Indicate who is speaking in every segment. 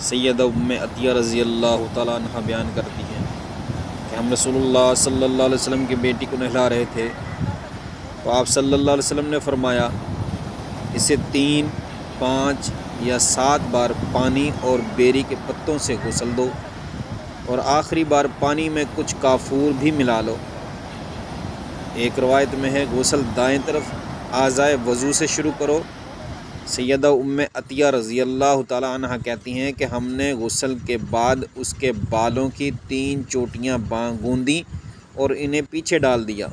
Speaker 1: سیدہ ام عطیہ رضی اللہ تعالیٰ عنہ بیان کرتی ہیں کہ ہم رسول اللہ صلی اللہ علیہ وسلم کی بیٹی کو نہلا رہے تھے تو آپ صلی اللہ علیہ وسلم نے فرمایا اسے 3، 5 یا 7 بار پانی اور بیری کے پتوں سے غسل دو اور آخری بار پانی میں کچھ کافور بھی ملا لو۔ ایک روایت میں ہے غسل دائیں طرف اعضائے وضو سے شروع کرو۔ سیدہ ام عطیہ رضی اللہ تعالیٰ عنہ کہتی ہیں کہ ہم نے غسل کے بعد اس کے بالوں کی 3 چوٹیاں گوندیں اور انہیں پیچھے ڈال دیا۔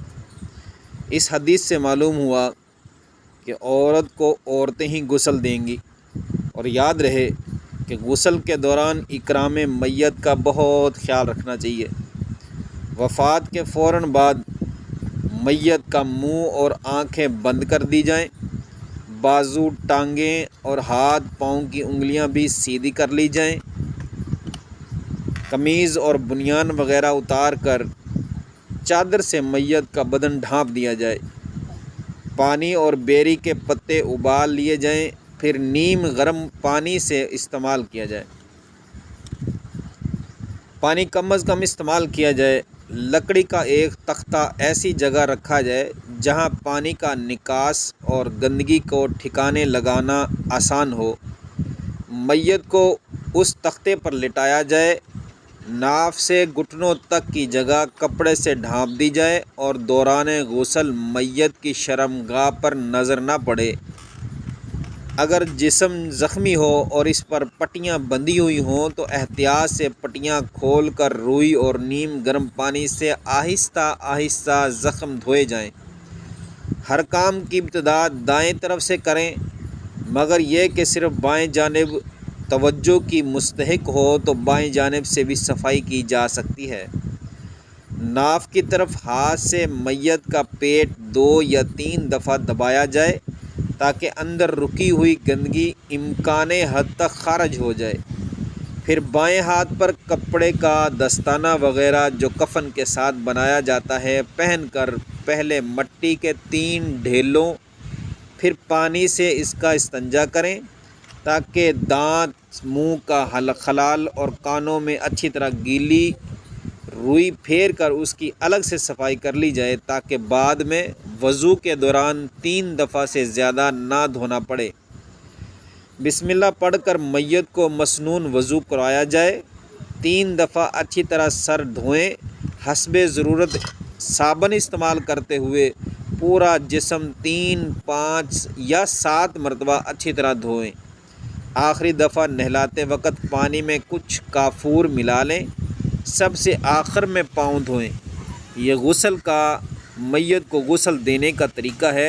Speaker 1: اس حدیث سے معلوم ہوا کہ عورت کو عورتیں ہی غسل دیں گی، اور یاد رہے کہ غسل کے دوران اکرام میت کا بہت خیال رکھنا چاہیے۔ وفات کے فوراً بعد میت کا منہ اور آنکھیں بند کر دی جائیں، بازو، ٹانگیں اور ہاتھ پاؤں کی انگلیاں بھی سیدھی کر لی جائیں، قمیض اور بنیان وغیرہ اتار کر چادر سے میت کا بدن ڈھانپ دیا جائے، پانی اور بیری کے پتے ابال لیے جائیں، پھر نیم گرم پانی سے استعمال کیا جائے۔ پانی کم از کم استعمال کیا جائے۔ لکڑی کا ایک تختہ ایسی جگہ رکھا جائے جہاں پانی کا نکاس اور گندگی کو ٹھکانے لگانا آسان ہو۔ میت کو اس تختے پر لٹایا جائے، ناف سے گھٹنوں تک کی جگہ کپڑے سے ڈھانپ دی جائے اور دوران غسل میت کی شرمگاہ پر نظر نہ پڑے۔ اگر جسم زخمی ہو اور اس پر پٹیاں بندھی ہوئی ہوں تو احتیاط سے پٹیاں کھول کر روئی اور نیم گرم پانی سے آہستہ آہستہ زخم دھوئے جائیں۔ ہر کام کی ابتدا دائیں طرف سے کریں، مگر یہ کہ صرف بائیں جانب توجہ کی مستحق ہو تو بائیں جانب سے بھی صفائی کی جا سکتی ہے۔ ناف کی طرف ہاتھ سے میت کا پیٹ 2 یا 3 دفعہ دبایا جائے تاکہ اندر رکی ہوئی گندگی امکان حد تک خارج ہو جائے۔ پھر بائیں ہاتھ پر کپڑے کا دستانہ وغیرہ جو کفن کے ساتھ بنایا جاتا ہے پہن کر پہلے مٹی کے 3 ڈھیلوں پھر پانی سے اس کا استنجا کریں تاکہ دانت، منہ کا خلال اور کانوں میں اچھی طرح گیلی روئی پھیر کر اس کی الگ سے صفائی کر لی جائے تاکہ بعد میں وضو کے دوران 3 دفعہ سے زیادہ نہ دھونا پڑے۔ بسم اللہ پڑھ کر میت کو مسنون وضو کرایا جائے۔ 3 دفعہ اچھی طرح سر دھوئیں، حسب ضرورت صابن استعمال کرتے ہوئے پورا جسم 3، 5 یا 7 مرتبہ اچھی طرح دھوئیں۔ آخری دفعہ نہلاتے وقت پانی میں کچھ کافور ملا لیں۔ سب سے آخر میں پاؤں دھوئیں۔ یہ غسل کا میت کو غسل دینے کا طریقہ ہے۔